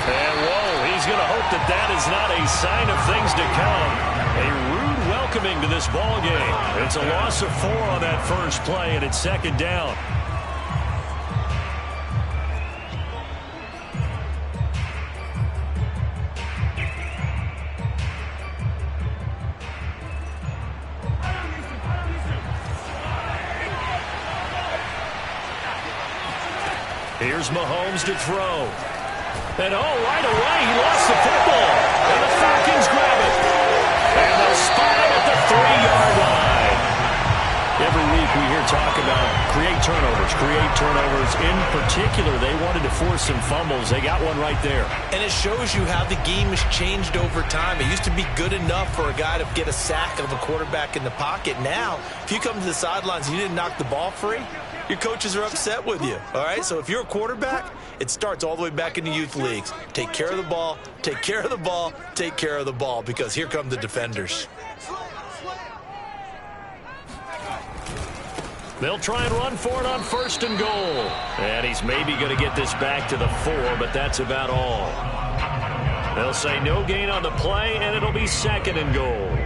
And whoa, he's going to hope that that is not a sign of things to come. A rude welcoming to this ball game. It's a loss of 4 on that first play, and it's second down. Here's Mahomes to throw. And right away, he lost the football. And the Falcons grab it. And they'll spot him at the 3-yard line. Every week we hear talk about create turnovers. In particular, they wanted to force some fumbles. They got one right there. And it shows you how the game has changed over time. It used to be good enough for a guy to get a sack of a quarterback in the pocket. Now, if you come to the sidelines and you didn't knock the ball free, your coaches are upset with you, all right? So if you're a quarterback, it starts all the way back in the youth leagues. Take care of the ball, take care of the ball, take care of the ball, because here come the defenders. They'll try and run for it on 1st and goal. And he's maybe going to get this back to the 4, but that's about all. They'll say no gain on the play, and it'll be 2nd and goal.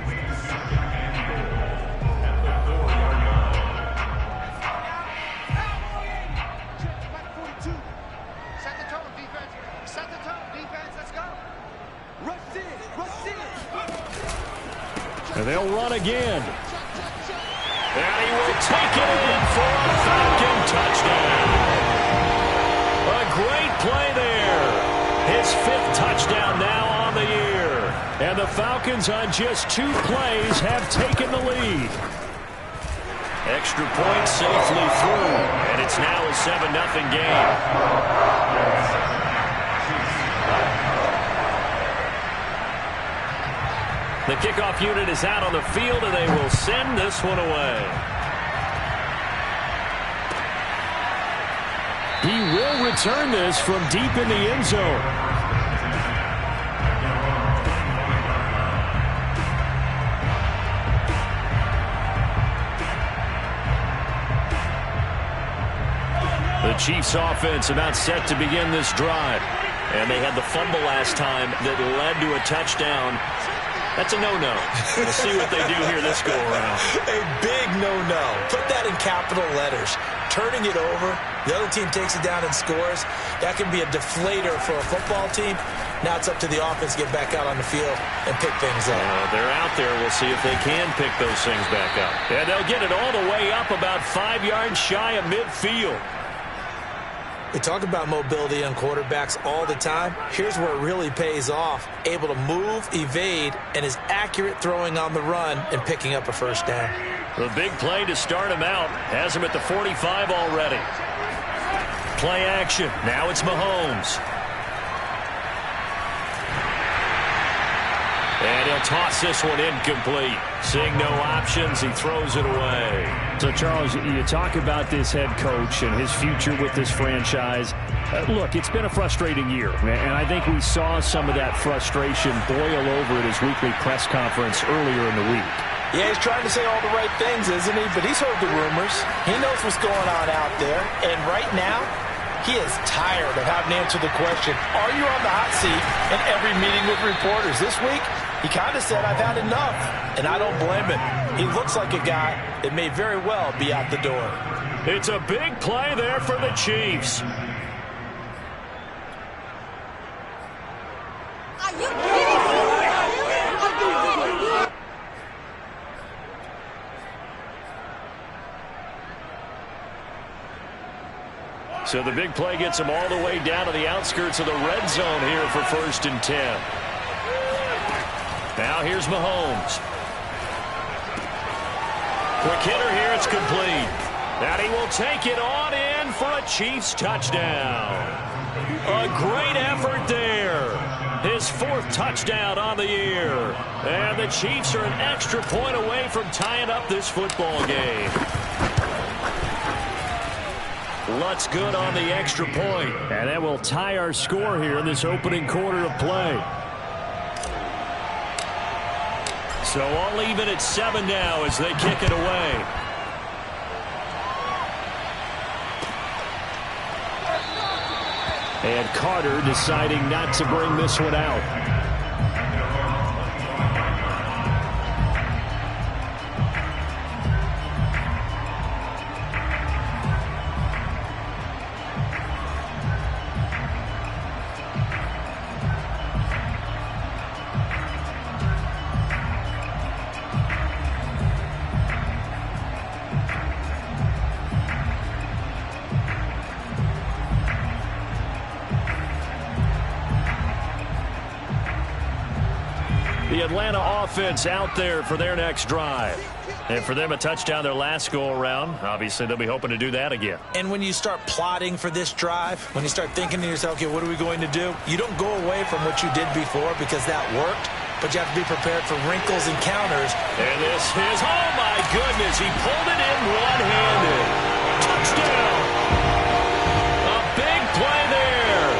And they'll run again. And he will take it in for a Falcon touchdown. A great play there. His 5th touchdown now on the year. And the Falcons on just 2 plays have taken the lead. Extra point safely through. And it's now a 7-0 game. The kickoff unit is out on the field, and they will send this one away. He will return this from deep in the end zone. The Chiefs offense about set to begin this drive. And they had the fumble last time that led to a touchdown. That's a no-no. We'll see what they do here this go-around. A big no-no. Put that in capital letters. Turning it over, the other team takes it down and scores. That can be a deflator for a football team. Now it's up to the offense to get back out on the field and pick things up. They're out there. We'll see if they can pick those things back up. And they'll get it all the way up about 5 yards shy of midfield. We talk about mobility on quarterbacks all the time. Here's where it really pays off. Able to move, evade, and is accurate throwing on the run and picking up a first down. The big play to start him out has him at the 45 already. Play action. Now it's Mahomes. And he'll toss this one incomplete. Seeing no options, he throws it away. So, Charles, you talk about this head coach and his future with this franchise. Look, it's been a frustrating year, and I think we saw some of that frustration boil over at his weekly press conference earlier in the week. Yeah, he's trying to say all the right things, isn't he? But he's heard the rumors. He knows what's going on out there. And right now, he is tired of having to answer the question, are you on the hot seat in every meeting with reporters? This week, he kind of said, I've had enough, and I don't blame him. He looks like a guy that may very well be out the door. It's a big play there for the Chiefs. Are you kidding me? So the big play gets him all the way down to the outskirts of the red zone here for 1st and 10. Now here's Mahomes. Quick hitter here, it's complete. And he will take it on in for a Chiefs touchdown. A great effort there. His 4th touchdown on the year. And the Chiefs are an extra point away from tying up this football game. Lutz good on the extra point. And that will tie our score here in this opening quarter of play. So all even at 7 now as they kick it away. And Carter deciding not to bring this one out. The Atlanta offense out there for their next drive. And for them, a touchdown their last go-around. Obviously, they'll be hoping to do that again. And when you start plotting for this drive, when you start thinking to yourself, okay, what are we going to do? You don't go away from what you did before because that worked, but you have to be prepared for wrinkles and counters. And this is, oh my goodness, he pulled it in one-handed. Touchdown! A big play there.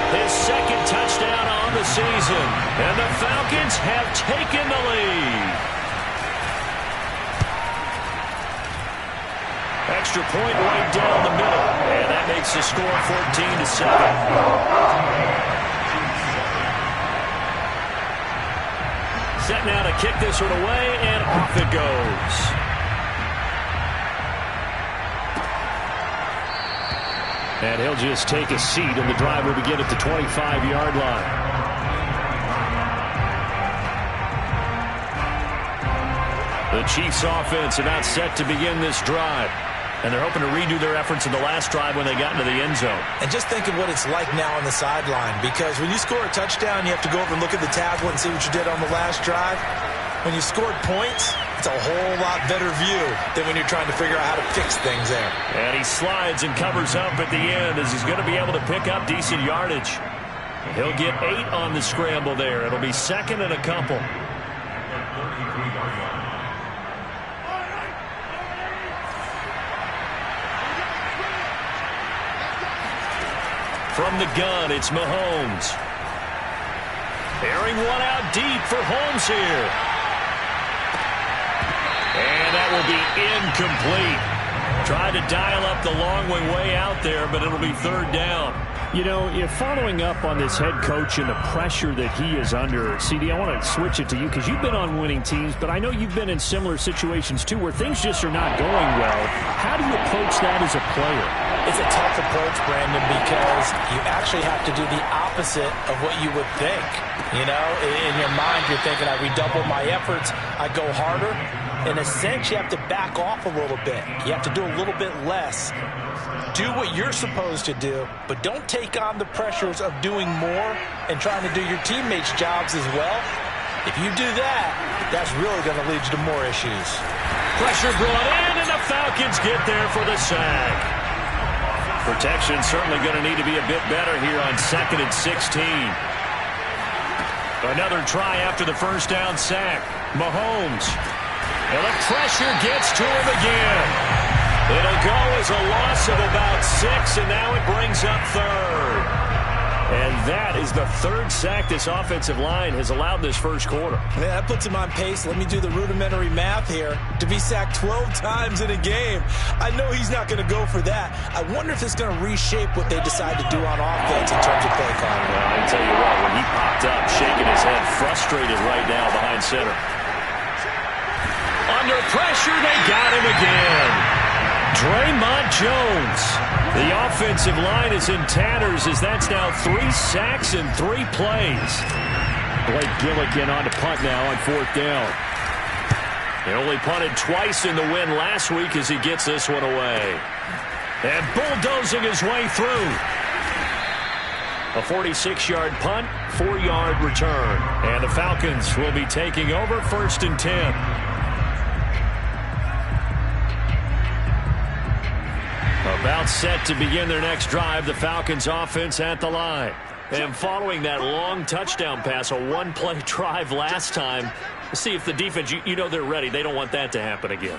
His second touchdown on the season. And the Falcons have taken the lead. Extra point right down the middle. And that makes the score 14-7. Set now to kick this one away, and off it goes. And he'll just take a seat, and the drive will begin at the 25-yard line. The Chiefs offense about set to begin this drive. And they're hoping to redo their efforts in the last drive when they got into the end zone. And just think of what it's like now on the sideline, because when you score a touchdown, you have to go over and look at the tablet and see what you did on the last drive. When you scored points, it's a whole lot better view than when you're trying to figure out how to fix things there. And he slides and covers up at the end as he's going to be able to pick up decent yardage. He'll get 8 on the scramble there. It'll be second and a couple. From the gun, it's Mahomes. Airing one out deep for Holmes here. And that will be incomplete. Tried to dial up the long way out there, but it'll be third down. You know, you're following up on this head coach and the pressure that he is under. CD, I want to switch it to you because you've been on winning teams, but I know you've been in similar situations too where things just are not going well. How do you approach that as a player? It's a tough approach, Brandon, because you actually have to do the opposite of what you would think. You know, in your mind, you're thinking, I redouble my efforts, I go harder. In a sense, you have to back off a little bit. You have to do a little bit less. Do what you're supposed to do, but don't take on the pressures of doing more and trying to do your teammates' jobs as well. If you do that, that's really going to lead you to more issues. Pressure brought in, and the Falcons get there for the sack. Protection certainly going to need to be a bit better here on 2nd and 16. Another try after the first down sack. Mahomes. And the pressure gets to him again. It'll go as a loss of about 6, and now it brings up third. And that is the third sack this offensive line has allowed this first quarter. Yeah, that puts him on pace. Let me do the rudimentary math here. To be sacked 12 times in a game, I know he's not going to go for that. I wonder if it's going to reshape what they decide to do on offense in terms of play calling. Well, I tell you what, when he popped up, shaking his head, frustrated right now behind center. Under pressure, they got him again. Draymond Jones. The offensive line is in tatters as that's now 3 sacks in 3 plays. Blake Gillikin on to punt now on 4th down. He only punted twice in the win last week as he gets this one away. And bulldozing his way through. A 46-yard punt, 4-yard return. And the Falcons will be taking over 1st and 10. About set to begin their next drive, the Falcons offense at the line. And following that long touchdown pass, a one-play drive last time, see if the defense, you know they're ready. They don't want that to happen again.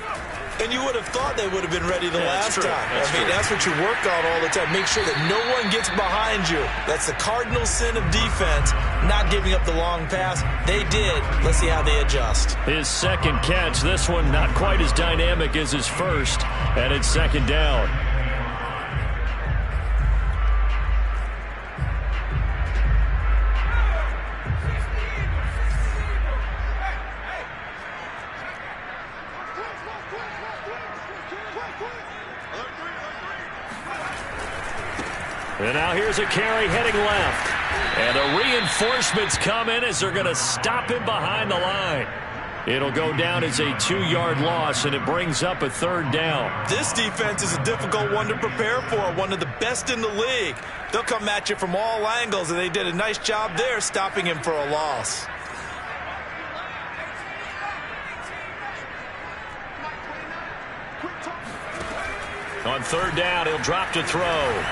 And you would have thought they would have been ready the last time. That's what you work on all the time. Make sure that no one gets behind you. That's the cardinal sin of defense, not giving up the long pass. They did. Let's see how they adjust. His second catch, this one not quite as dynamic as his first, and it's 2nd down. And now here's a carry heading left. And the reinforcements come in as they're going to stop him behind the line. It'll go down as a 2-yard loss, and it brings up a 3rd down. This defense is a difficult one to prepare for, one of the best in the league. They'll come at you from all angles, and they did a nice job there stopping him for a loss. On 3rd down, he'll drop to throw.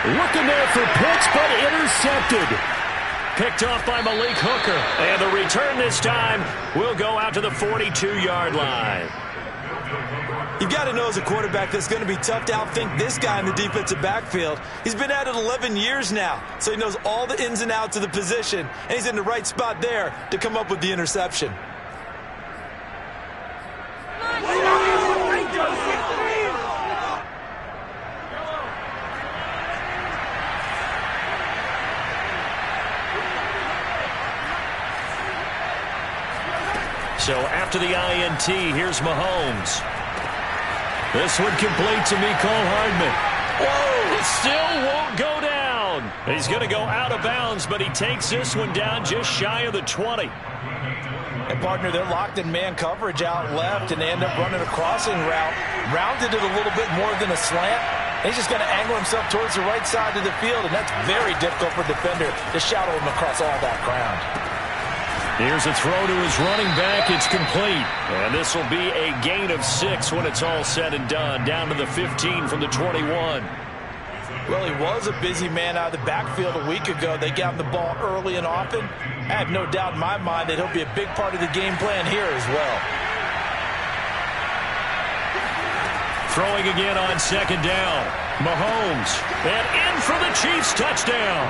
Looking there for Pitts, but intercepted. Picked off by Malik Hooker. And the return this time will go out to the 42-yard line. You've got to know as a quarterback that's going to be tough to outthink this guy in the defensive backfield. He's been at it 11 years now, so he knows all the ins and outs of the position, and he's in the right spot there to come up with the interception. So after the INT, here's Mahomes. This one complete to Mecole Hardman. Whoa! It still won't go down. He's going to go out of bounds, but he takes this one down just shy of the 20. And partner, they're locked in man coverage out left, and they end up running a crossing route. Rounded it a little bit more than a slant. And he's just going to angle himself towards the right side of the field, and that's very difficult for a defender to shadow him across all that ground. Here's a throw to his running back. It's complete. And this will be a gain of 6 when it's all said and done. Down to the 15 from the 21. Well, he was a busy man out of the backfield a week ago. They got him the ball early and often. I have no doubt in my mind that he'll be a big part of the game plan here as well. Throwing again on 2nd down. Mahomes. And in for the Chiefs touchdown.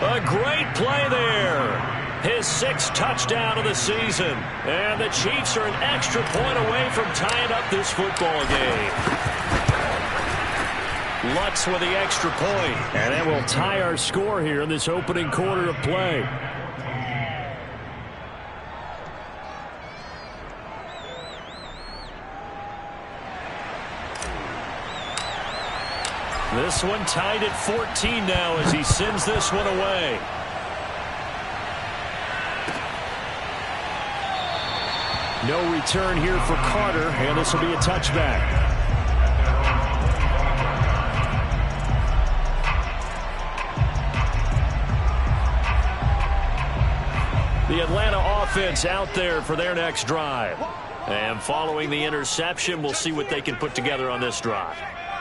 A great play there. His 6th touchdown of the season. And the Chiefs are an extra point away from tying up this football game. Lutz with the extra point. And that will tie our score here in this opening quarter of play. This one tied at 14 now as he sends this one away. No return here for Carter, and this will be a touchback. The Atlanta offense out there for their next drive. And following the interception, we'll see what they can put together on this drive.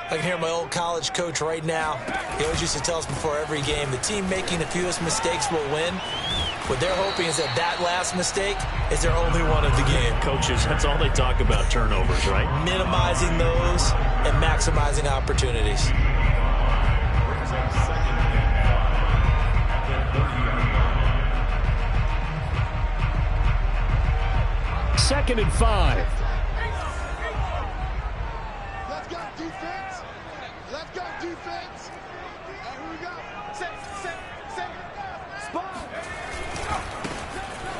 I can hear my old college coach right now. He always used to tell us before every game, the team making the fewest mistakes will win. What they're hoping is that last mistake is their only one of the game. Coaches, that's all they talk about, turnovers, right? Minimizing those and maximizing opportunities. Second and 5. Let's go defense. Let's go defense. Here we go. Set. Spot.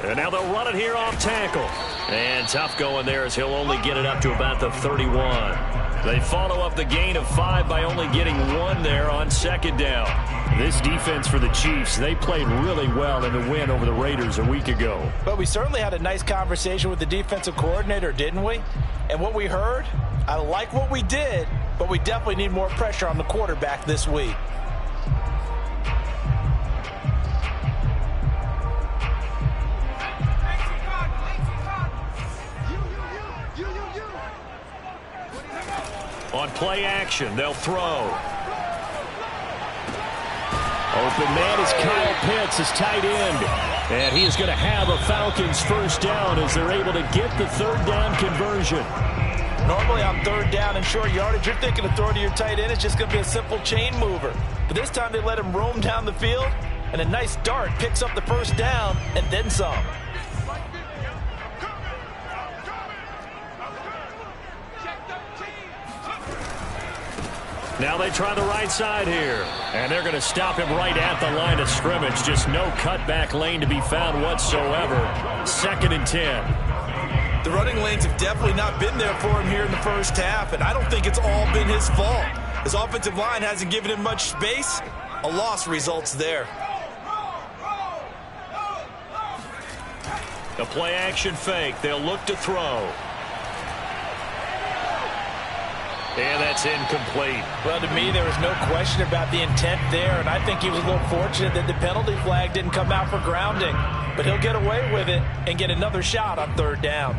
And now they'll run it here off tackle. And tough going there as he'll only get it up to about the 31. They follow up the gain of 5 by only getting 1 there on 2nd down. This defense for the Chiefs, they played really well in the win over the Raiders a week ago. But we certainly had a nice conversation with the defensive coordinator, didn't we? And what we heard, I like what we did, but we definitely need more pressure on the quarterback this week. On play action, they'll throw. Open man is Kyle Pitts, his tight end. And he is going to have a Falcons first down as they're able to get the 3rd down conversion. Normally on 3rd down and short yardage, you're thinking of throwing to your tight end. It's just going to be a simple chain mover. But this time they let him roam down the field, and a nice dart picks up the first down and then some. Now they try the right side here. And they're going to stop him right at the line of scrimmage. Just no cutback lane to be found whatsoever. 2nd and 10. The running lanes have definitely not been there for him here in the first half, and I don't think it's all been his fault. His offensive line hasn't given him much space. A loss results there. A play-action fake. They'll look to throw. And that's incomplete. Well, to me, there was no question about the intent there, and I think he was a little fortunate that the penalty flag didn't come out for grounding. But he'll get away with it and get another shot on third down.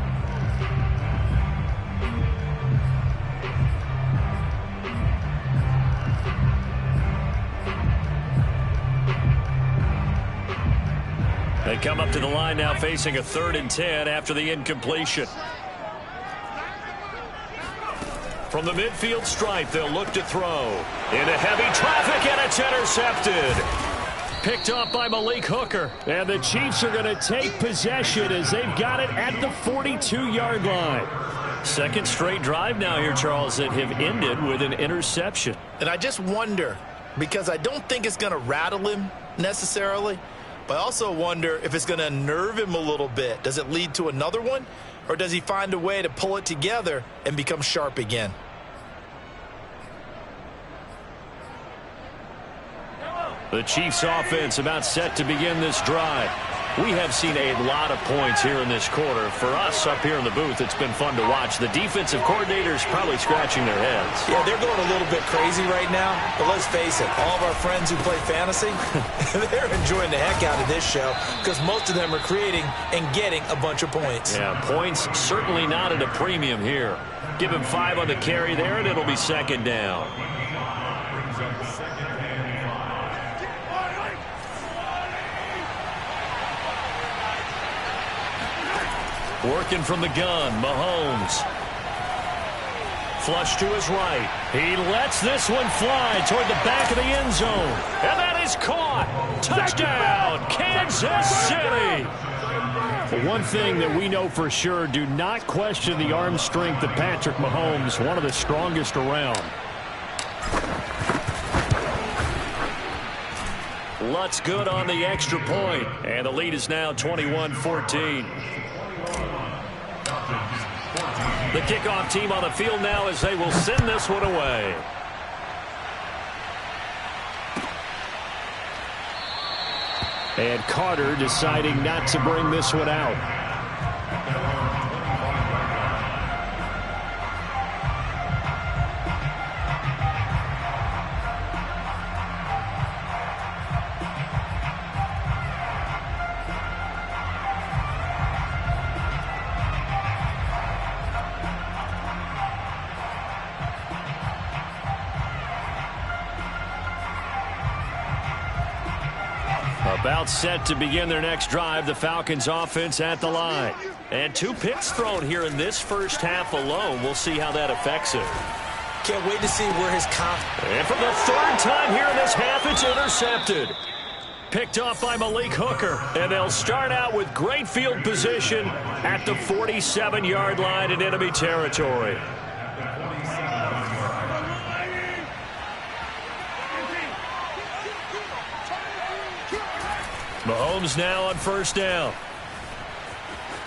They come up to the line now facing a 3rd and 10 after the incompletion. From the midfield stripe, they'll look to throw. Into heavy traffic, and it's intercepted. Picked off by Malik Hooker. And the Chiefs are going to take possession as they've got it at the 42-yard line. Second straight drive now here, Charles, that have ended with an interception. And I just wonder, because I don't think it's going to rattle him necessarily, but I also wonder if it's going to unnerve him a little bit. Does it lead to another one? Or does he find a way to pull it together and become sharp again? The Chiefs offense about set to begin this drive. We have seen a lot of points here in this quarter. For us up here in the booth, it's been fun to watch. The defensive coordinators probably scratching their heads. Yeah, they're going a little bit crazy right now. But let's face it, all of our friends who play fantasy, they're enjoying the heck out of this show because most of them are creating and getting a bunch of points. Yeah, points certainly not at a premium here. Give him 5 on the carry there, and it'll be 2nd down. Working from the gun, Mahomes. Flush to his right. He lets this one fly toward the back of the end zone. And that is caught. Touchdown, Kansas City. But one thing that we know for sure, do not question the arm strength of Patrick Mahomes, one of the strongest around. Lutz good on the extra point. And the lead is now 21-14. The kickoff team on the field now as they will send this one away. And Carter deciding not to bring this one out. About set to begin their next drive, the Falcons offense at the line. And 2 picks thrown here in this first half alone. We'll see how that affects it. Can't wait to see where his confidence. And for the 3rd time here in this half, it's intercepted. Picked off by Malik Hooker. And they'll start out with great field position at the 47-yard line in enemy territory. Mahomes now on 1st down.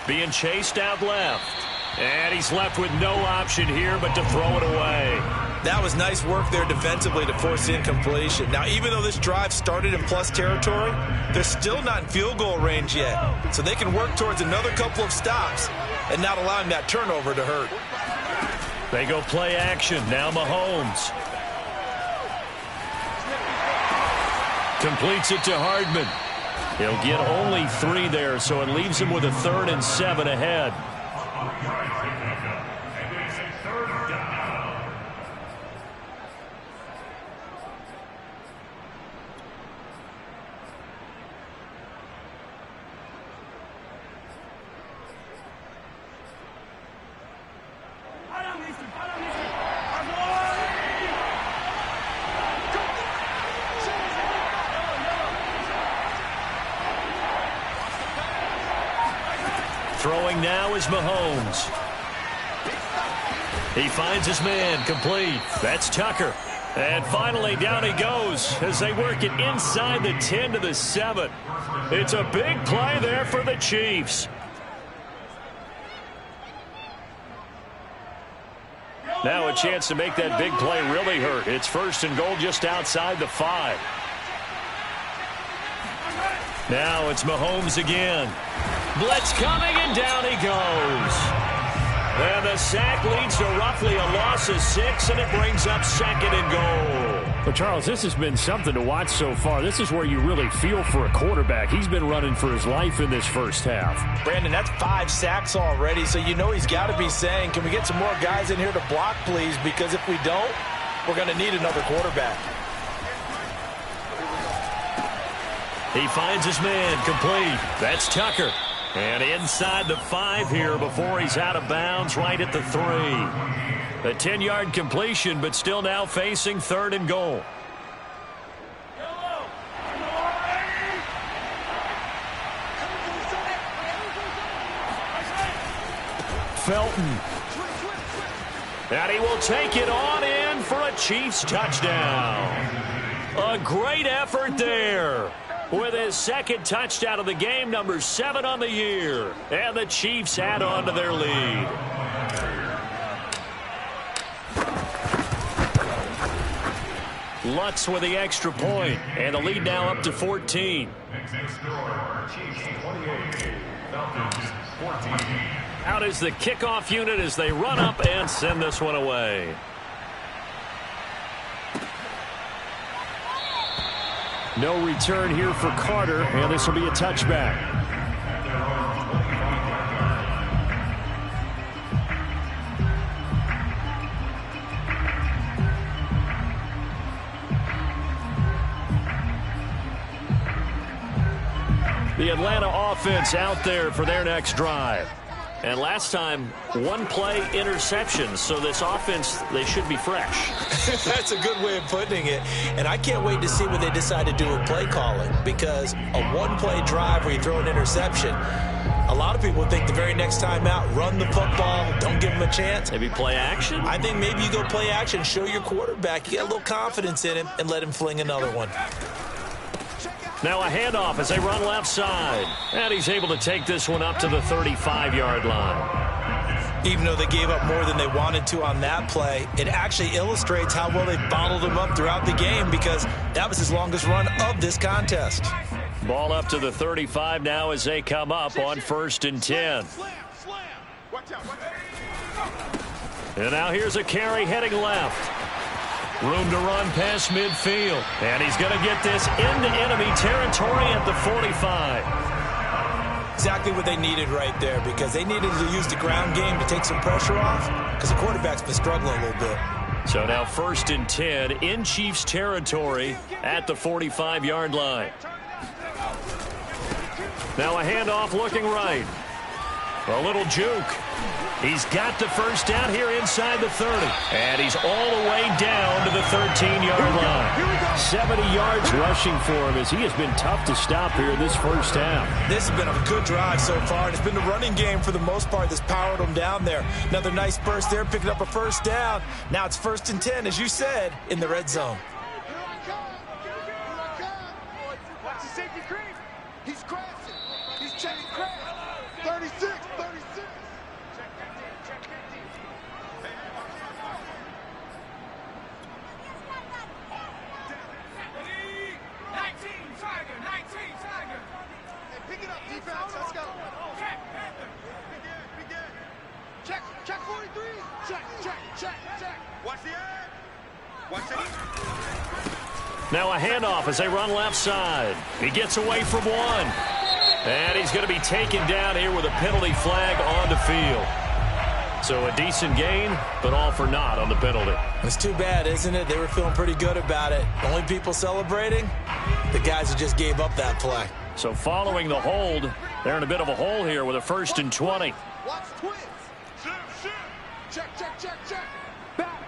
Being chased out left. And he's left with no option here but to throw it away. That was nice work there defensively to force the incompletion. Now, even though this drive started in plus territory, they're still not in field goal range yet. So they can work towards another couple of stops and not allowing that turnover to hurt. They go play action. Now Mahomes. Completes it to Hardman. He'll get only 3 there, so it leaves him with a 3rd and 7 ahead. Throwing now is Mahomes. He finds his man, complete. That's Tucker. And finally down he goes as they work it inside the 10 to the 7. It's a big play there for the Chiefs. Now a chance to make that big play really hurt. It's 1st and goal just outside the 5. Now it's Mahomes again. Blitz coming, and down he goes. And the sack leads to roughly a loss of 6, and it brings up 2nd and goal. Well, Charles, this has been something to watch so far. This is where you really feel for a quarterback. He's been running for his life in this first half. Brandon, that's 5 sacks already, so you know he's got to be saying, can we get some more guys in here to block, please? Because if we don't, we're going to need another quarterback. He finds his man complete. That's Tucker. And inside the 5 here before he's out of bounds right at the 3. A 10-yard completion, but still now facing 3rd and goal. Felton. And he will take it on in for a Chiefs touchdown. A great effort there. With his 2nd touchdown of the game, number 7 on the year. And the Chiefs add on to their lead. Lutz with the extra point, and the lead now up to 14. Out is the kickoff unit as they run up and send this one away. No return here for Carter, and this will be a touchback. The Atlanta offense out there for their next drive. And last time, 1 play interception. So this offense, they should be fresh. That's a good way of putting it. And I can't wait to see what they decide to do with play calling. Because a 1-play drive where you throw an interception, a lot of people think the very next time out, run the football, don't give them a chance. Maybe play action? I think maybe you go play action, show your quarterback, you get a little confidence in him, and let him fling another one. Now a handoff as they run left side. And he's able to take this one up to the 35-yard line. Even though they gave up more than they wanted to on that play, it actually illustrates how well they bottled him up throughout the game because that was his longest run of this contest. Ball up to the 35 now as they come up on 1st and 10. And now here's a carry heading left. Room to run past midfield. And he's going to get this into enemy territory at the 45. Exactly what they needed right there because they needed to use the ground game to take some pressure off because the quarterback's been struggling a little bit. So now 1st and 10 in Chiefs territory at the 45-yard line. Now a handoff looking right. A little juke. He's got the first down here inside the 30. And he's all the way down to the 13-yard line. 70 yards rushing for him as he has been tough to stop here this first half. This has been a good drive so far. It's been the running game for the most part that's powered him down there. Another nice burst there, picking up a first down. Now it's 1st and 10, as you said, in the red zone. Watch the safety creep. He's crashing. He's checking crash. 36. Check 43. Check. Watch the end. Watch the end. Now a handoff as they run left side. He gets away from one. And he's going to be taken down here with a penalty flag on the field. So a decent gain, but all for naught on the penalty. It's too bad, isn't it? They were feeling pretty good about it. The only people celebrating, the guys who just gave up that play. So following the hold, they're in a bit of a hole here with a 1st and 20. Watch twins. Check. Back.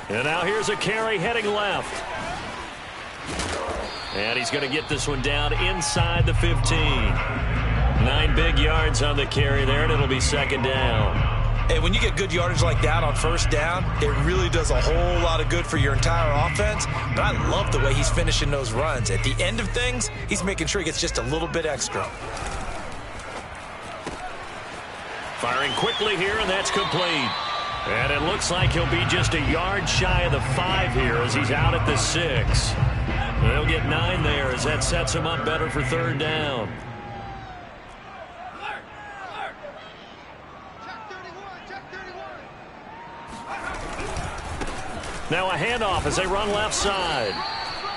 And now here's a carry heading left. And he's going to get this one down inside the 15. 9 big yards on the carry there, and it'll be 2nd down. Hey, Yeah, when you get good yardage like that on first down, it really does a whole lot of good for your entire offense. But I love the way he's finishing those runs. At the end of things, he's making sure he gets just a little bit extra. Firing quickly here, and that's complete. And it looks like he'll be just a yard shy of the 5 here as he's out at the 6. They'll get 9 there as that sets him up better for third down. Now a handoff as they run left side.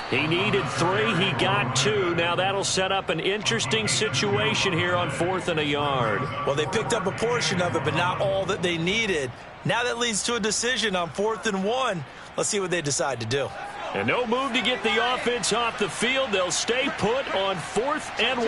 He needed 3. He got 2. Now that'll set up an interesting situation here on 4th and a yard. Well, they picked up a portion of it, but not all that they needed. Now that leads to a decision on 4th and 1. Let's see what they decide to do. And no move to get the offense off the field. They'll stay put on 4th and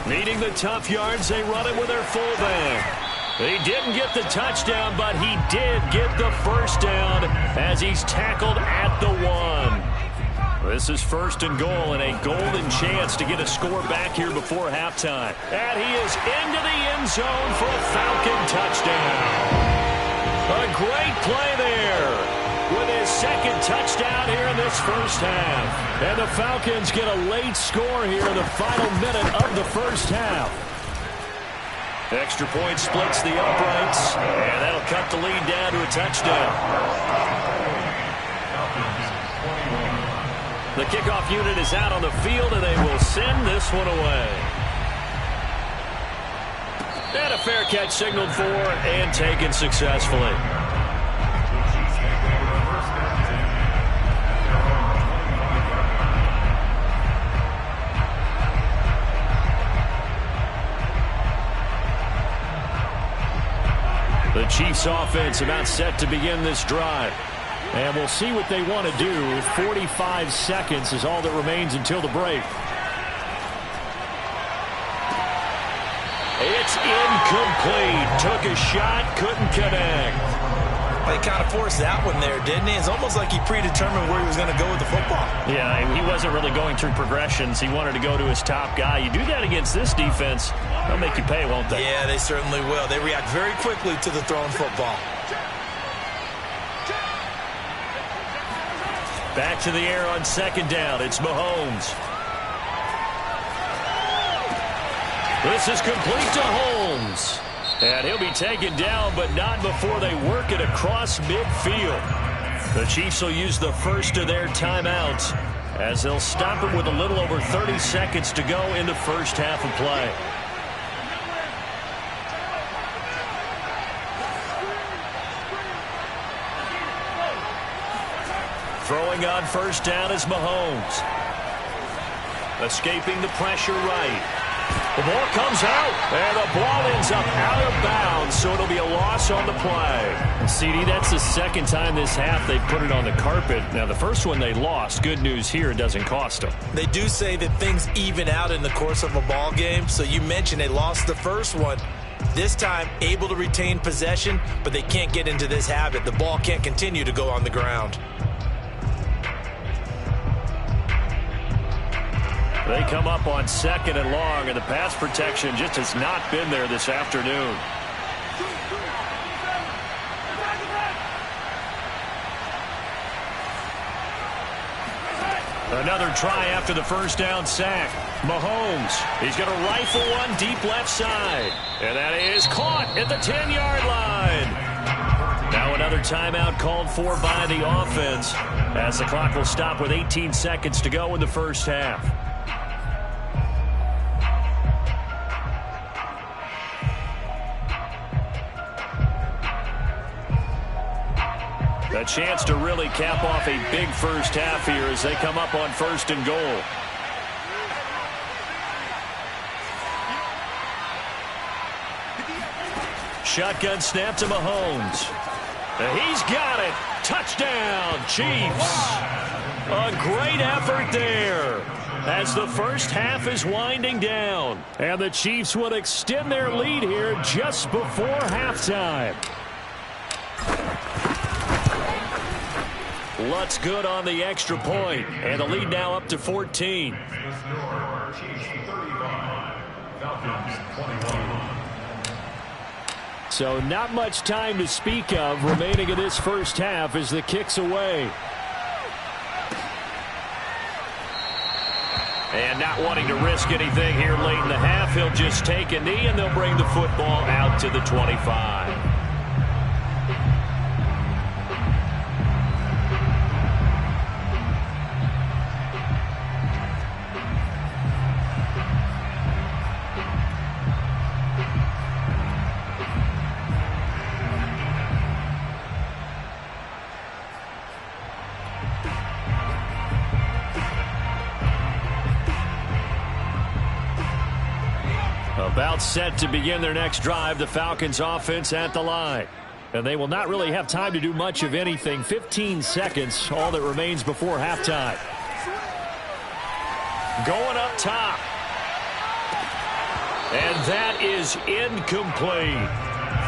1. Needing the tough yards, they run it with their fullback. He didn't get the touchdown, but he did get the first down as he's tackled at the 1. This is 1st and goal and a golden chance to get a score back here before halftime. And he is into the end zone for a Falcon touchdown. A great play there with his 2nd touchdown here in this first half. And the Falcons get a late score here in the final minute of the first half. Extra point splits the uprights, and that'll cut the lead down to a touchdown. The kickoff unit is out on the field, and they will send this one away. And a fair catch signaled for and taken successfully. The Chiefs offense about set to begin this drive. And we'll see what they want to do. 45 seconds is all that remains until the break. It's incomplete. Took a shot, couldn't connect. Well, he kind of forced that one there, didn't he? It's almost like he predetermined where he was going to go with the football. Yeah, he wasn't really going through progressions. He wanted to go to his top guy. You do that against this defense, they'll make you pay, won't they? Yeah, they certainly will. They react very quickly to the thrown football. Back to the air on 2nd down. It's Mahomes. This is complete to Holmes. And he'll be taken down, but not before they work it across midfield. The Chiefs will use the first of their timeouts as they'll stop it with a little over 30 seconds to go in the first half of play. Throwing on first down is Mahomes. Escaping the pressure right. The ball comes out, and the ball ends up out of bounds, so it'll be a loss on the play. CD, that's the 2nd time this half they put it on the carpet. Now, the first one they lost. Good news here, it doesn't cost them. They do say that things even out in the course of a ball game, so you mentioned they lost the first one. This time, able to retain possession, but they can't get into this habit. The ball can't continue to go on the ground. They come up on 2nd and long, and the pass protection just has not been there this afternoon. Another try after the first down sack. Mahomes, he's going to rifle one deep left side. And that is caught at the 10-yard line. Now another timeout called for by the offense as the clock will stop with 18 seconds to go in the first half. A chance to really cap off a big first half here as they come up on 1st and goal. Shotgun snap to Mahomes. He's got it. Touchdown, Chiefs. A great effort there as the first half is winding down. And the Chiefs will extend their lead here just before halftime. Lutz good on the extra point, and the lead now up to 14. Chiefs 35, Falcons 21. So not much time to speak of remaining in this first half as the kick's away. And not wanting to risk anything here late in the half, he'll just take a knee and they'll bring the football out to the 25. About set to begin their next drive, the Falcons offense at the line. And they will not really have time to do much of anything. 15 seconds, all that remains before halftime. Going up top. And that is incomplete.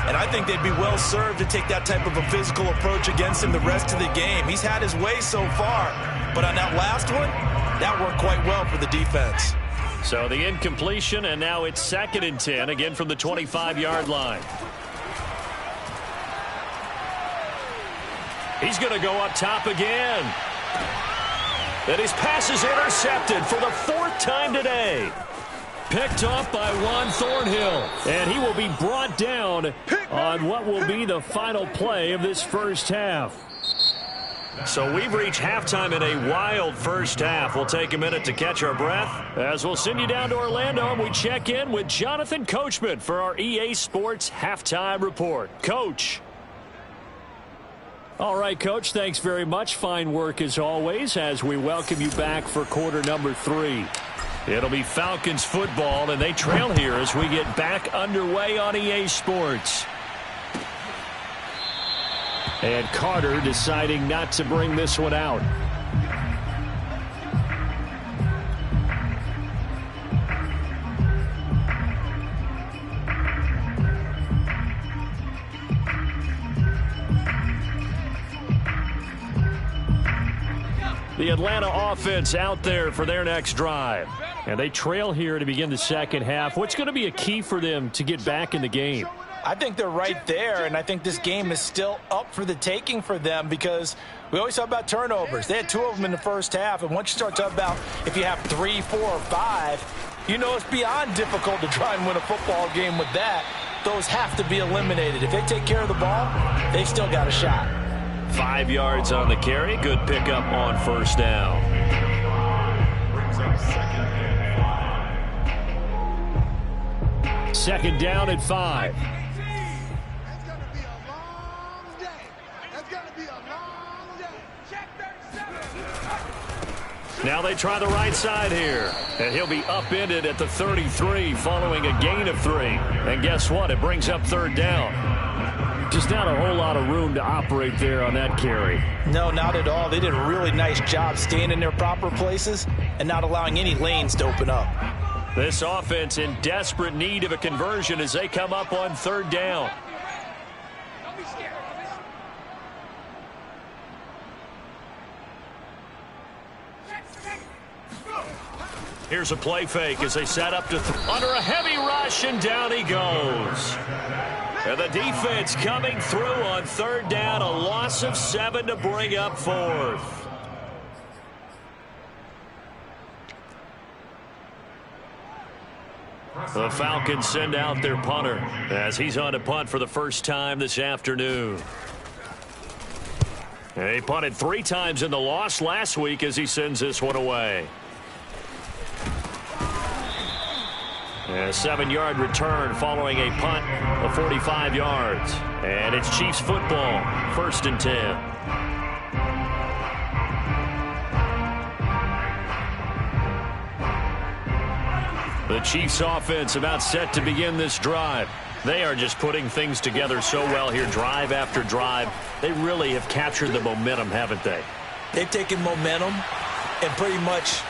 And I think they'd be well served to take that type of a physical approach against him the rest of the game. He's had his way so far. But on that last one, that worked quite well for the defense. So the incompletion, and now it's 2nd and 10, again from the 25-yard line. He's going to go up top again. And his pass is intercepted for the 4th time today. Picked off by Juan Thornhill. And he will be brought down on what will be the final play of this first half. So we've reached halftime in a wild first half. We'll take a minute to catch our breath as we'll send you down to Orlando and we check in with Jonathan Coachman for our EA Sports Halftime Report. Coach. All right, Coach, thanks very much. Fine work as always as we welcome you back for quarter number 3. It'll be Falcons football, and they trail here as we get back underway on EA Sports. And Carter deciding not to bring this one out. The Atlanta offense out there for their next drive. And they trail here to begin the second half. What's going to be a key for them to get back in the game? I think they're right there, and I think this game is still up for the taking for them because we always talk about turnovers. They had 2 of them in the first half, and once you start talking about if you have 3, 4, or 5, you know it's beyond difficult to try and win a football game with that. Those have to be eliminated. If they take care of the ball, they've still got a shot. 5 yards on the carry. Good pickup on first down. Second down at 5. Now they try the right side here. And he'll be upended at the 33 following a gain of 3. And guess what? It brings up 3rd down. Just not a whole lot of room to operate there on that carry. No, not at all. They did a really nice job staying in their proper places and not allowing any lanes to open up. This offense in desperate need of a conversion as they come up on 3rd down. Here's a play fake as they set up to under a heavy rush, and down he goes. And the defense coming through on 3rd down, a loss of 7 to bring up 4th. The Falcons send out their punter as he's on a punt for the first time this afternoon. He punted 3 times in the loss last week as he sends this one away. A 7-yard return following a punt of 45 yards. And it's Chiefs football, 1st and 10. The Chiefs offense about set to begin this drive. They are just putting things together so well here, drive after drive. They really have captured the momentum, haven't they? They've taken momentum and pretty much...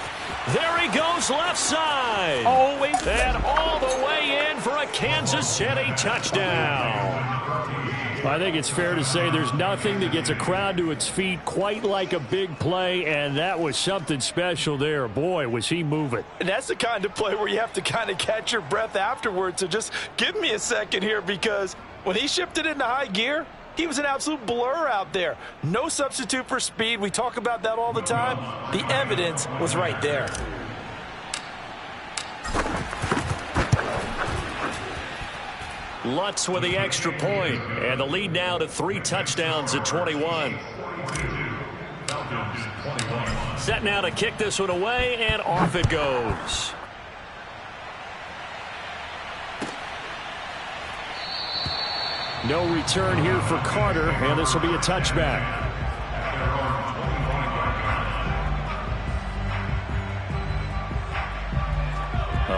There he goes left side. Always. And all the way in for a Kansas City touchdown. I think it's fair to say there's nothing that gets a crowd to its feet quite like a big play, and that was something special there. Boy, was he moving. And that's the kind of play where you have to kind of catch your breath afterwards. So just give me a second here because When he shifted into high gear, he was an absolute blur out there. No substitute for speed. We talk about that all the time. The evidence was right there. Lutz with the extra point, and the lead now to 3 touchdowns at 21. Set now to kick this one away, and off it goes. No return here for Carter, and this will be a touchback.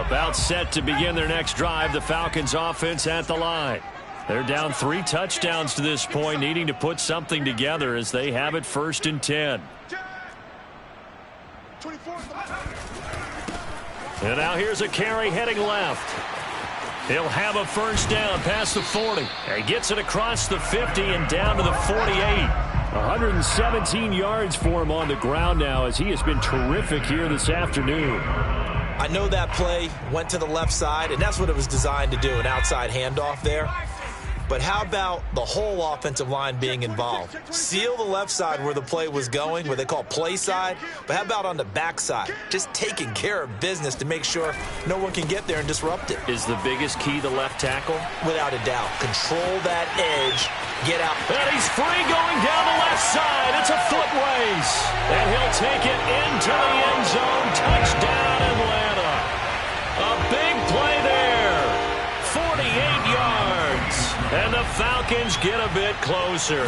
About set to begin their next drive, the Falcons offense at the line. They're down 3 touchdowns to this point, needing to put something together as they have it 1st and 10. And now here's a carry heading left. He'll have a 1st down past the 40. He gets it across the 50 and down to the 48. 117 yards for him on the ground now as he has been terrific here this afternoon. I know that play went to the left side, and that's what it was designed to do, an outside handoff there. But how about the whole offensive line being involved? Seal the left side where the play was going, where they call play side. But how about on the back side? Just taking care of business to make sure no one can get there and disrupt it. Is the biggest key the left tackle? Without a doubt. Control that edge. Get out. And he's free going down the left side. It's a foot race. And he'll take it into the end zone. Touchdown, Atlanta. A big play there. 48 yards. And the Falcons get a bit closer.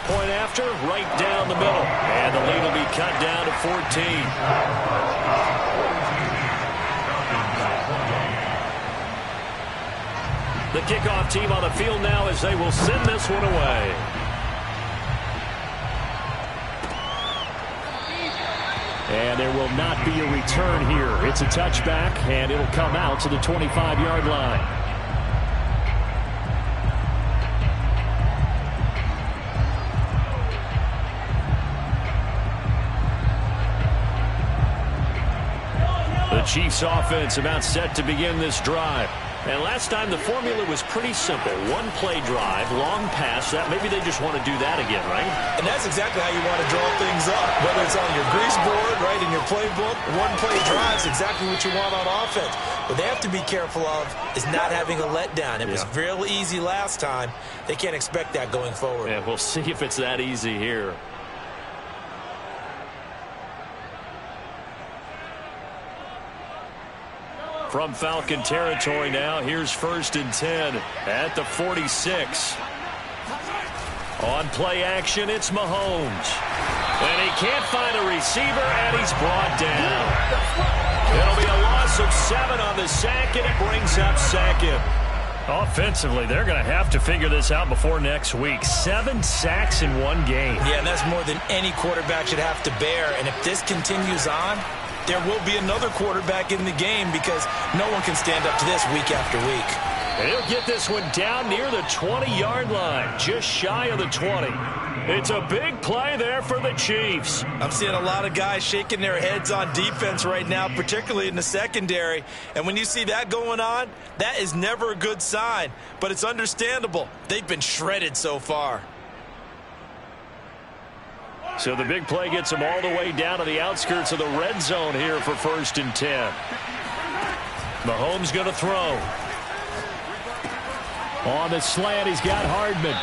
Point after, right down the middle. And the lead will be cut down to 14. The kickoff team on the field now as they will send this one away. And there will not be a return here. It's a touchback, and it'll come out to the 25-yard line. The Chiefs offense about set to begin this drive. And last time the formula was pretty simple. One play drive, long pass. That maybe they just want to do that again, right? And that's exactly how you want to draw things up. Whether it's on your grease board, right, in your playbook, one play drive is exactly what you want on offense. What they have to be careful of is not having a letdown. It was real easy last time. They can't expect that going forward. Yeah, we'll see if it's that easy here. From Falcon territory now, here's 1st and 10 at the 46. On play action, it's Mahomes. And he can't find a receiver, and he's brought down. It'll be a loss of 7 on the sack, and it brings up 2nd. Offensively, they're going to have to figure this out before next week. 7 sacks in one game. Yeah, and that's more than any quarterback should have to bear. And if this continues on, there will be another quarterback in the game because no one can stand up to this week after week. And he'll get this one down near the 20-yard line, just shy of the 20. It's a big play there for the Chiefs. I'm seeing a lot of guys shaking their heads on defense right now, particularly in the secondary. And when you see that going on, that is never a good sign. But it's understandable. They've been shredded so far. So the big play gets him all the way down to the outskirts of the red zone here for 1st and 10. Mahomes going to throw. On the slant, he's got Hardman.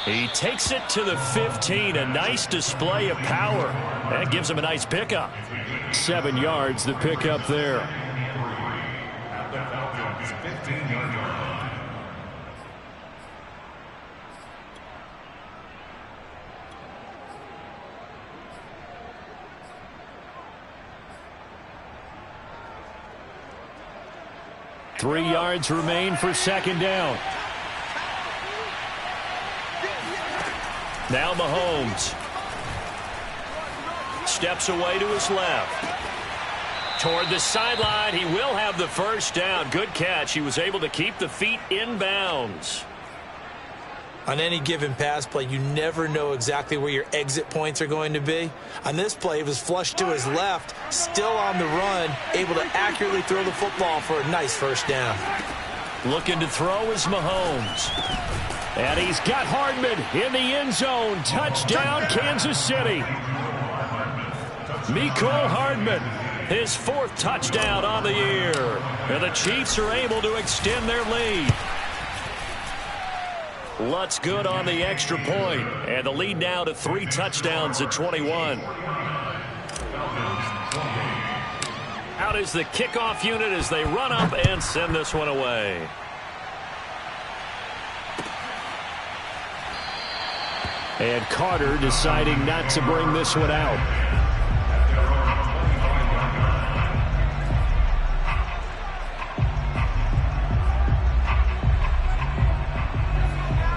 He takes it to the 15. A nice display of power. That gives him a nice pickup. 7 yards, the pickup there. Three yards remain for 2nd down. Now Mahomes. Steps away to his left. Toward the sideline, he will have the 1st down. Good catch. He was able to keep the feet in bounds. On any given pass play, you never know exactly where your exit points are going to be. On this play, it was flushed to his left, still on the run, able to accurately throw the football for a nice 1st down. Looking to throw is Mahomes. And he's got Hardman in the end zone. Touchdown, Kansas City. Mecole Hardman, his 4th touchdown on the year. And the Chiefs are able to extend their lead. Lutz good on the extra point. And the lead now to 3 touchdowns at 21. Out is the kickoff unit as they run up and send this one away. And Carter deciding not to bring this one out.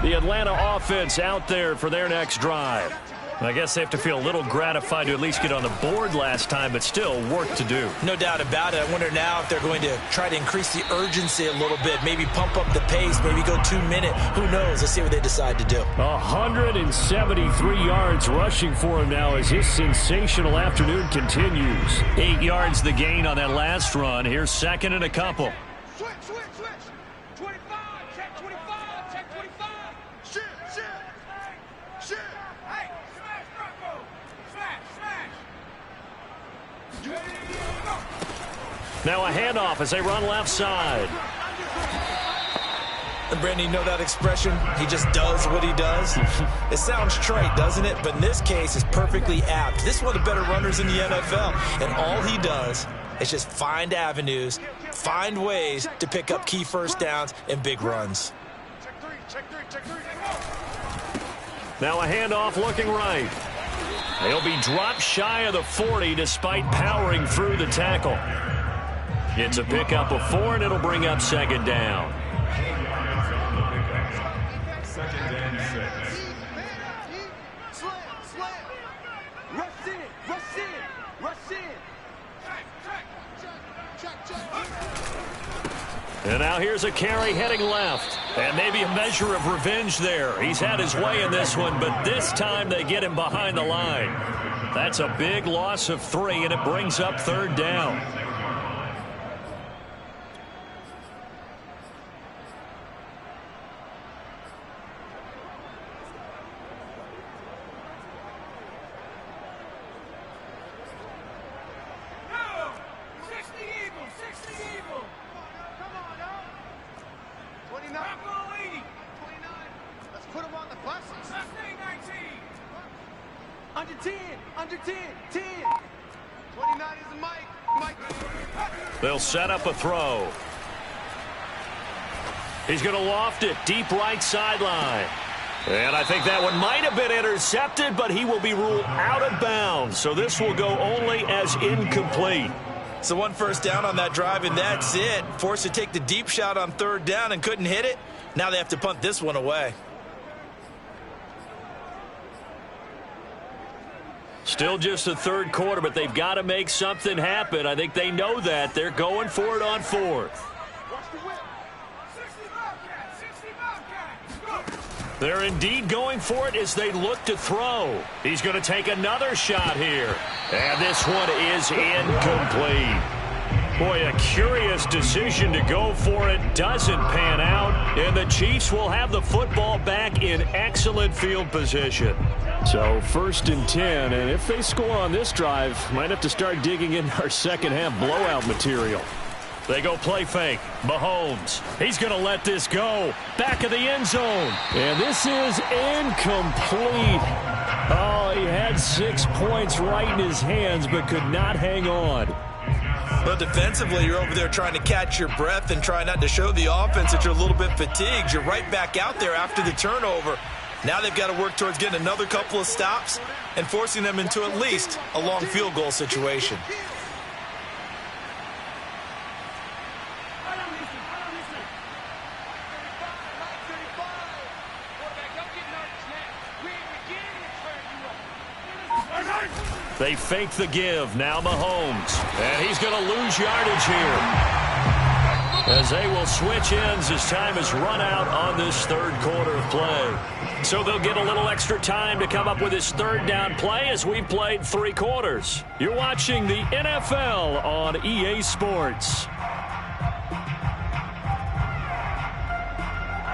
The Atlanta offense out there for their next drive. I guess they have to feel a little gratified to at least get on the board last time, but still work to do. No doubt about it. I wonder now if they're going to try to increase the urgency a little bit, maybe pump up the pace, maybe go 2 minute. Who knows? Let's see what they decide to do. 173 yards rushing for him now as his sensational afternoon continues. 8 yards the gain on that last run. Here's 2nd and a couple. Switch. 25, check 25, check 25. Shit. Hey, smash, Rocco. Smash. Now a handoff as they run left side. And Brandon, you know that expression? He just does what he does. It sounds trite, doesn't it? But in this case, it's perfectly apt. This is one of the better runners in the NFL. And all he does is just find avenues, find ways to pick up key first downs and big runs. Check three. Now a handoff looking right. He'll be dropped shy of the 40 despite powering through the tackle. It's a pickup of 4, and it'll bring up 2nd down. Slam. Rush in. Check. And now here's a carry heading left. And maybe a measure of revenge there. He's had his way in this one, but this time they get him behind the line. That's a big loss of 3, and it brings up 3rd down. Under 10. 29 is the mic. They'll set up a throw. He's going to loft it deep right sideline. And I think that one might have been intercepted, but he will be ruled out of bounds. So this will go only as incomplete. So 1 first down on that drive, and that's it. Forced to take the deep shot on 3rd down and couldn't hit it. Now they have to punt this one away. Still just the 3rd quarter, but they've got to make something happen. I think they know that. They're going for it on 4th. They're indeed going for it as they look to throw. He's going to take another shot here. And this one is incomplete. Boy, a curious decision to go for it. Doesn't pan out. And the Chiefs will have the football back in excellent field position. So 1st and 10, and if they score on this drive, might have to start digging in our second half blowout material. They go play fake. Mahomes. He's going to let this go. Back of the end zone. And this is incomplete. Oh, he had 6 points right in his hands, but could not hang on. But defensively, you're over there trying to catch your breath and try not to show the offense that you're a little bit fatigued. You're right back out there after the turnover. Now they've got to work towards getting another couple of stops and forcing them into at least a long field goal situation. They fake the give. Now Mahomes. And he's going to lose yardage here. As they will switch ends as time is run out on this 3rd quarter of play. So they'll get a little extra time to come up with his 3rd down play as we've played 3 quarters. You're watching the NFL on EA Sports.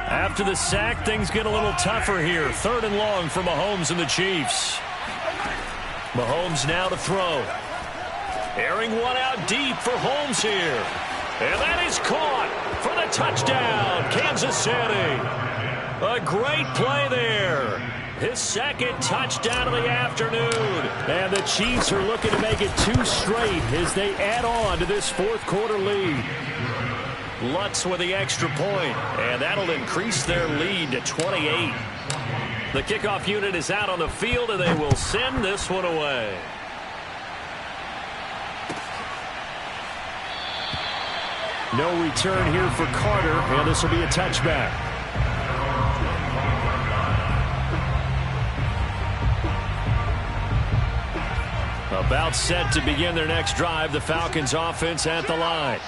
After the sack, things get a little tougher here. 3rd and long for Mahomes and the Chiefs. Mahomes now to throw. Airing one out deep for Holmes here. And that is caught for the touchdown, Kansas City. A great play there. His 2nd touchdown of the afternoon. And the Chiefs are looking to make it 2 straight as they add on to this 4th quarter lead. Lutz with the extra point, and that'll increase their lead to 28. The kickoff unit is out on the field, and they will send this one away. No return here for Carter, and this will be a touchback. About set to begin their next drive, the Falcons offense at the line.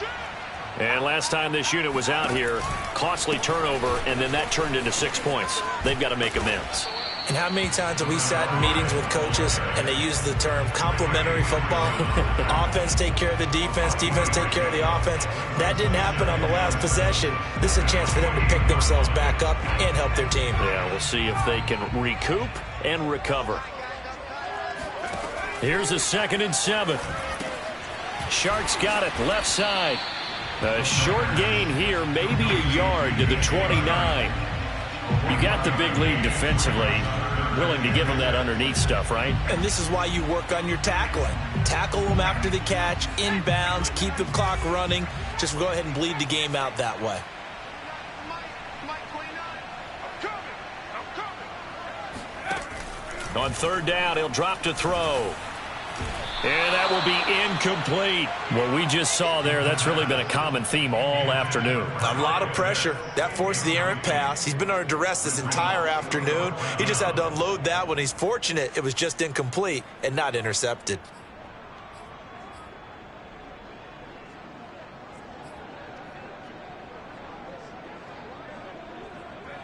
And last time this unit was out here, costly turnover, and then that turned into 6 points. They've got to make amends. And how many times have we sat in meetings with coaches and they use the term complementary football? Offense take care of the defense, defense take care of the offense. That didn't happen on the last possession. This is a chance for them to pick themselves back up and help their team. Yeah, we'll see if they can recoup and recover. Here's a 2nd and 7. Sharks got it left side. A short gain here, maybe a yard to the 29. You got the big lead defensively. Willing to give them that underneath stuff, right? And this is why you work on your tackling. Tackle them after the catch, inbounds, keep the clock running. Just go ahead and bleed the game out that way. On 3rd down, he'll drop to throw. And that will be incomplete. What we just saw there, that's really been a common theme all afternoon. A lot of pressure. That forced the errant pass. He's been under duress this entire afternoon. He just had to unload that one. He's fortunate it was just incomplete and not intercepted.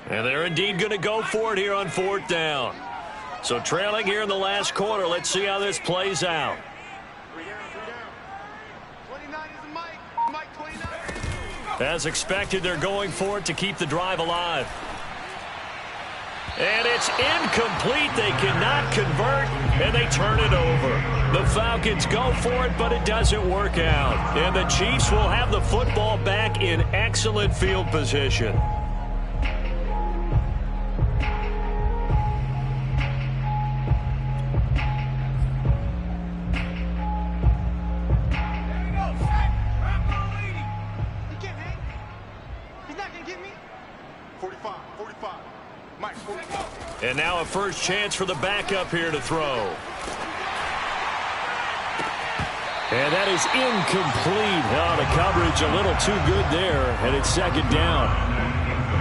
And they're indeed going to go for it here on 4th down. So trailing here in the last quarter, let's see how this plays out. 29 is the Mike. Mike 29. As expected, they're going for it to keep the drive alive. And it's incomplete. They cannot convert, and they turn it over. The Falcons go for it, but it doesn't work out. And the Chiefs will have the football back in excellent field position. And now a first chance for the backup here to throw. And that is incomplete. Oh, the coverage a little too good there, and it's 2nd down.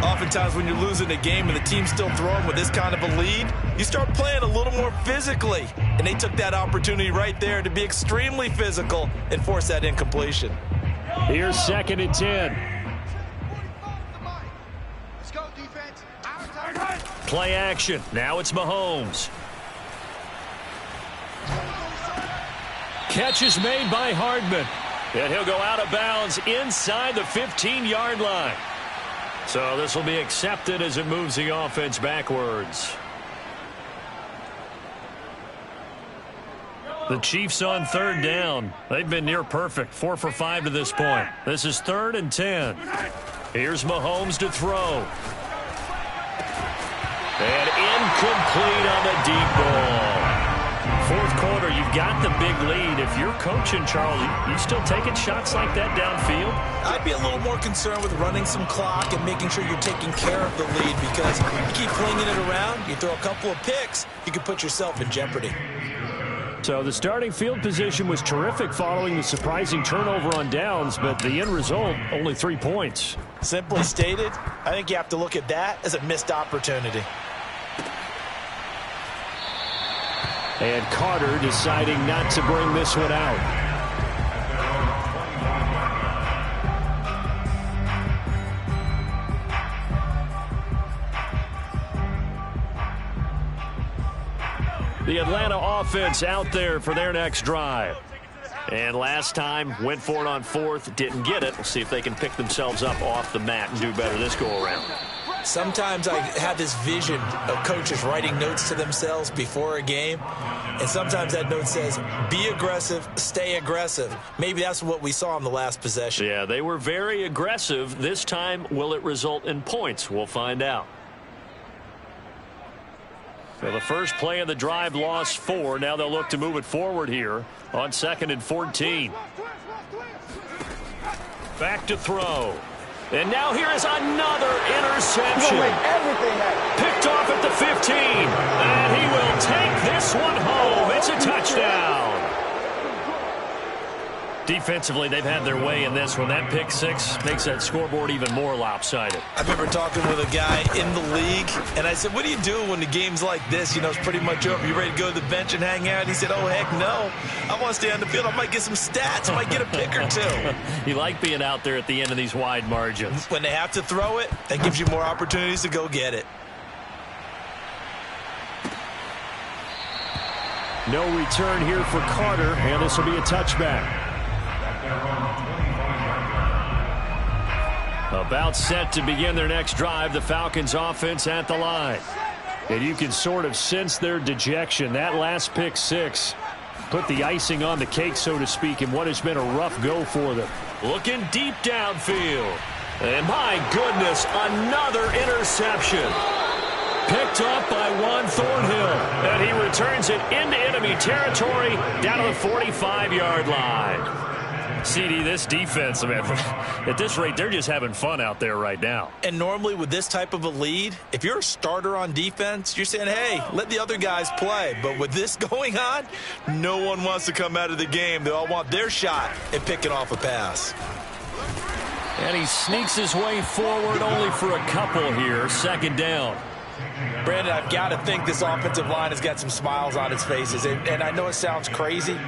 Oftentimes when you're losing a game and the team's still throwing with this kind of a lead, you start playing a little more physically. And they took that opportunity right there to be extremely physical and force that incompletion. Here's 2nd and 10. Play action. Now it's Mahomes. Catch is made by Hardman. And he'll go out of bounds inside the 15-yard line. So this will be accepted as it moves the offense backwards. The Chiefs on 3rd down. They've been near perfect. 4 for 5 to this point. This is 3rd and 10. Here's Mahomes to throw. And incomplete on the deep ball. 4th quarter, you've got the big lead. If you're coaching, Charles, you still taking shots like that downfield? I'd be a little more concerned with running some clock and making sure you're taking care of the lead, because you keep flinging it around, you throw a couple of picks, you can put yourself in jeopardy. So the starting field position was terrific following the surprising turnover on downs, but the end result, only 3 points. Simply stated, I think you have to look at that as a missed opportunity. And Carter deciding not to bring this one out. The Atlanta offense out there for their next drive. And last time, went for it on 4th, didn't get it. We'll see if they can pick themselves up off the mat and do better this go-around. Sometimes I have this vision of coaches writing notes to themselves before a game, and sometimes that note says, be aggressive, stay aggressive. Maybe that's what we saw in the last possession. Yeah, they were very aggressive. This time, will it result in points? We'll find out. So the first play of the drive lost 4. Now they'll look to move it forward here on 2nd and 14. Back to throw. And now here is another interception. Picked off at the 15. And he will take this one home. It's a touchdown. Defensively, they've had their way in this one. That pick 6 makes that scoreboard even more lopsided. I remember talking with a guy in the league, and I said, what do you do when the game's like this? You know, it's pretty much over. You ready to go to the bench and hang out? He said, oh, heck no. I want to stay on the field. I might get some stats. I might get a pick or two. You like being out there at the end of these wide margins. When they have to throw it, that gives you more opportunities to go get it. No return here for Carter, and this will be a touchback. About set to begin their next drive, the Falcons offense at the line. And you can sort of sense their dejection. That last pick 6 put the icing on the cake, so to speak, in what has been a rough go for them. Looking deep downfield. And my goodness, another interception. Picked up by Juan Thornhill. And he returns it into enemy territory down to the 45-yard line. CD, this defense, man, at this rate, they're just having fun out there right now. And normally with this type of a lead, if you're a starter on defense, you're saying, hey, let the other guys play. But with this going on, no one wants to come out of the game. They all want their shot at picking off a pass. And he sneaks his way forward only for a couple here. 2nd down. Brandon, I've got to think this offensive line has got some smiles on its faces. And I know it sounds crazy,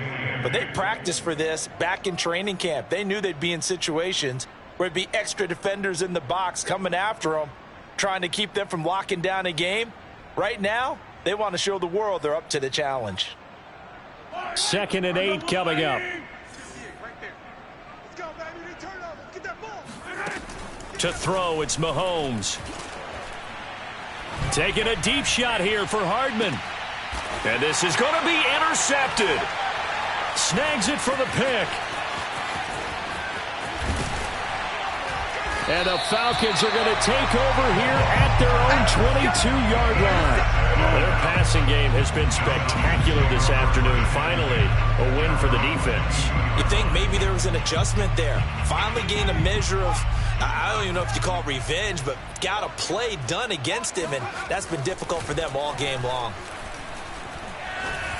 but they practiced for this back in training camp. They knew they'd be in situations where it'd be extra defenders in the box coming after them, trying to keep them from locking down a game. Right now, they want to show the world they're up to the challenge. 2nd and 8 coming up. To throw, it's Mahomes. Taking a deep shot here for Hardman. And this is going to be intercepted. Snags it for the pick. And the Falcons are going to take over here at their own 22-yard line. Their passing game has been spectacular this afternoon. Finally, a win for the defense. You think maybe there was an adjustment there. Finally gained a measure of, I don't even know if you call it revenge, but got a play done against him, and that's been difficult for them all game long.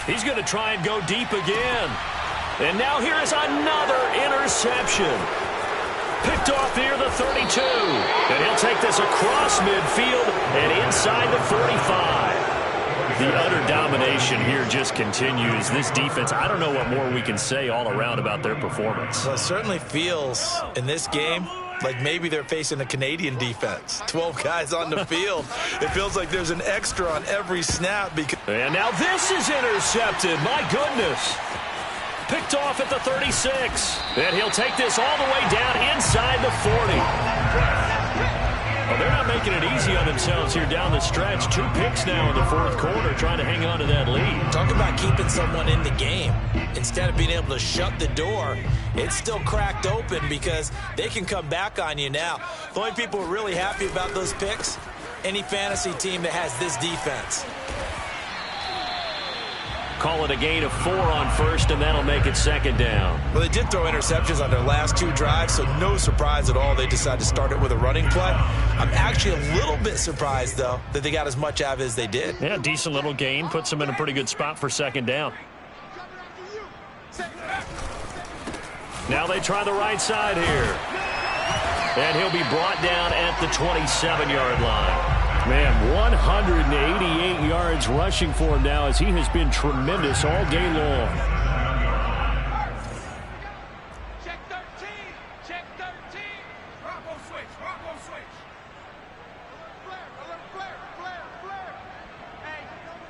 He's going to try and go deep again. And now here is another interception. Picked off near the 32. And he'll take this across midfield and inside the 45. The utter domination here just continues. This defense, I don't know what more we can say all around about their performance. Well, it certainly feels in this game like maybe they're facing a Canadian defense. 12 guys on the field. It feels like there's an extra on every snap. And now this is intercepted. My goodness. Picked off at the 36. And he'll take this all the way down inside the 40. Well, they're not making it easy on themselves here down the stretch. 2 picks now in the 4th quarter trying to hang on to that lead. Talk about keeping someone in the game. Instead of being able to shut the door, it's still cracked open because they can come back on you now. The only people who are really happy about those picks, any fantasy team that has this defense. Call it a gain of 4 on first, and that'll make it 2nd down. Well, they did throw interceptions on their last 2 drives, so no surprise at all they decided to start it with a running play. I'm actually a little bit surprised, though, that they got as much out of it as they did. Yeah, decent little gain. Puts them in a pretty good spot for 2nd down. Now they try the right side here. And he'll be brought down at the 27-yard line. Man, 188 yards rushing for him now as he has been tremendous all day long. Check 13. Check 13. Bravo switch. Bravo switch. Flare.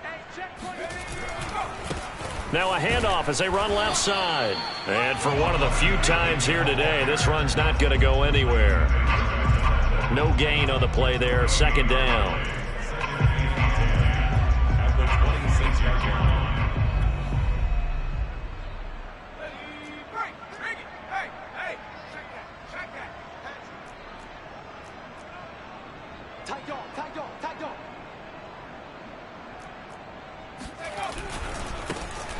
Hey, check 23. Now a handoff as they run left side. And for one of the few times here today, this run's not going to go anywhere. No gain on the play there. Second down. At the 26-yard line.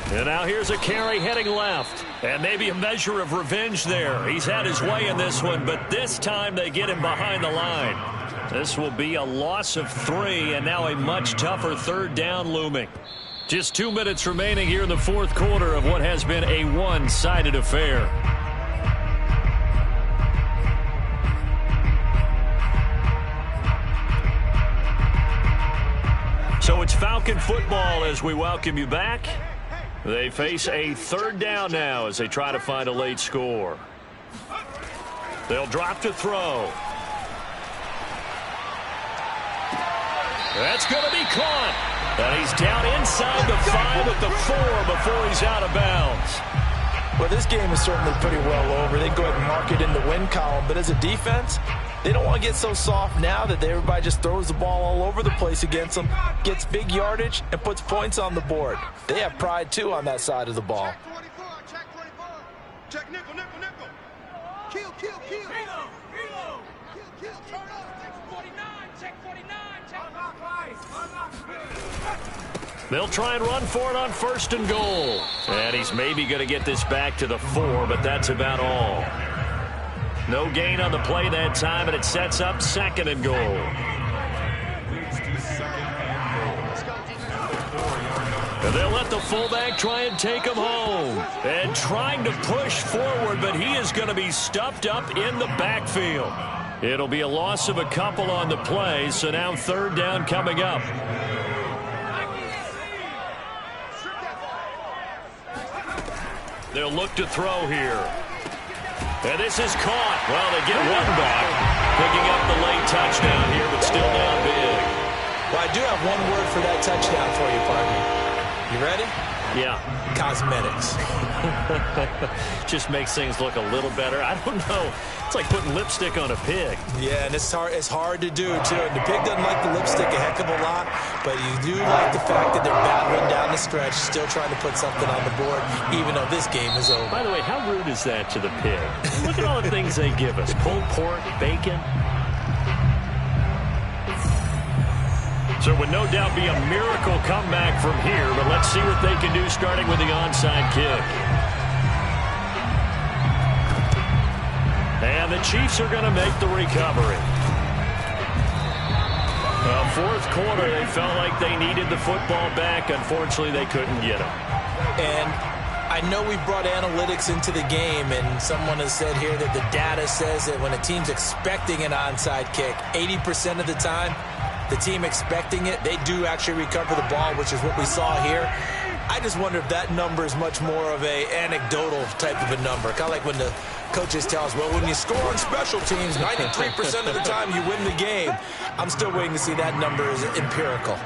And now here's a carry heading left. And maybe a measure of revenge there. He's had his way in this one, but this time they get him behind the line. This will be a loss of 3, and now a much tougher third down looming. Just 2 minutes remaining here in the fourth quarter of what has been a one-sided affair. So it's Falcon football as we welcome you back. They face a third down now as they try to find a late score. They'll drop to throw. That's going to be caught. And he's down inside the 5 at the 4 before he's out of bounds. Well, this game is certainly pretty well over. They go ahead and mark it in the win column. But as a defense, they don't want to get so soft now that everybody just throws the ball all over the place against them, gets big yardage, and puts points on the board. They have pride, too, on that side of the ball. Check 24, check 24. Check nickel, nickel, nickel. Kill, kill, kill. Reload, reload. Kill, kill, turn up. Check 49, check 49, check. Unlock ice, unlock. They'll try and run for it on first and goal. And he's maybe going to get this back to the 4, but that's about all. No gain on the play that time, and it sets up second and goal. And they'll let the fullback try and take him home. And trying to push forward, but he is going to be stuffed up in the backfield. It'll be a loss of a couple on the play, so now third down coming up. They'll look to throw here. And this is caught. Well, they get one back. Picking up the late touchdown here, but still down big. Well, I do have one word for that touchdown for you, partner. You ready? Yeah. Cosmetics. Just makes things look a little better. I don't know. It's like putting lipstick on a pig. Yeah, and it's hard to do, too. And the pig doesn't like the lipstick a heck of a lot, but you do like the fact that they're battling down the stretch, still trying to put something on the board, even though this game is over. By the way, how rude is that to the pig? Look at all the things they give us. Pulled pork, bacon. So it would no doubt be a miracle comeback from here, but let's see what they can do starting with the onside kick. And the Chiefs are going to make the recovery. Fourth quarter, they felt like they needed the football back. Unfortunately, they couldn't get it. And I know we brought analytics into the game, and someone has said here that the data says that when a team's expecting an onside kick, 80% of the time, the team expecting it, they do actually recover the ball, which is what we saw here. I just wonder if that number is much more of a anecdotal type of a number. Kind of like when the coaches tell us, well, when you score on special teams, 93% of the time you win the game. I'm still waiting to see that number is empirical.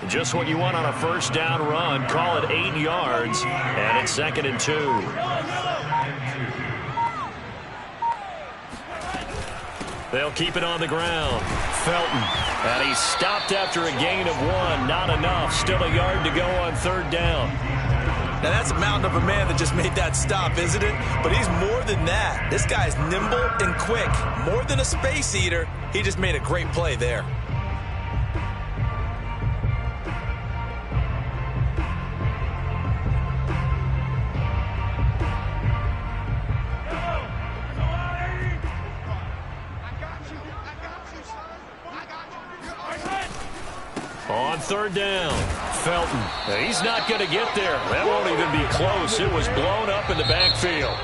Just what you want on a first down run. Call it 8 yards, and it's 2nd and 2. They'll keep it on the ground. Felton. And he's stopped after a gain of 1. Not enough. Still a yard to go on third down. Now, that's a mountain of a man that just made that stop, isn't it? But he's more than that. This guy's nimble and quick. More than a space eater. He just made a great play there. On third down, Felton. He's not going to get there. That won't even be close. It was blown up in the backfield.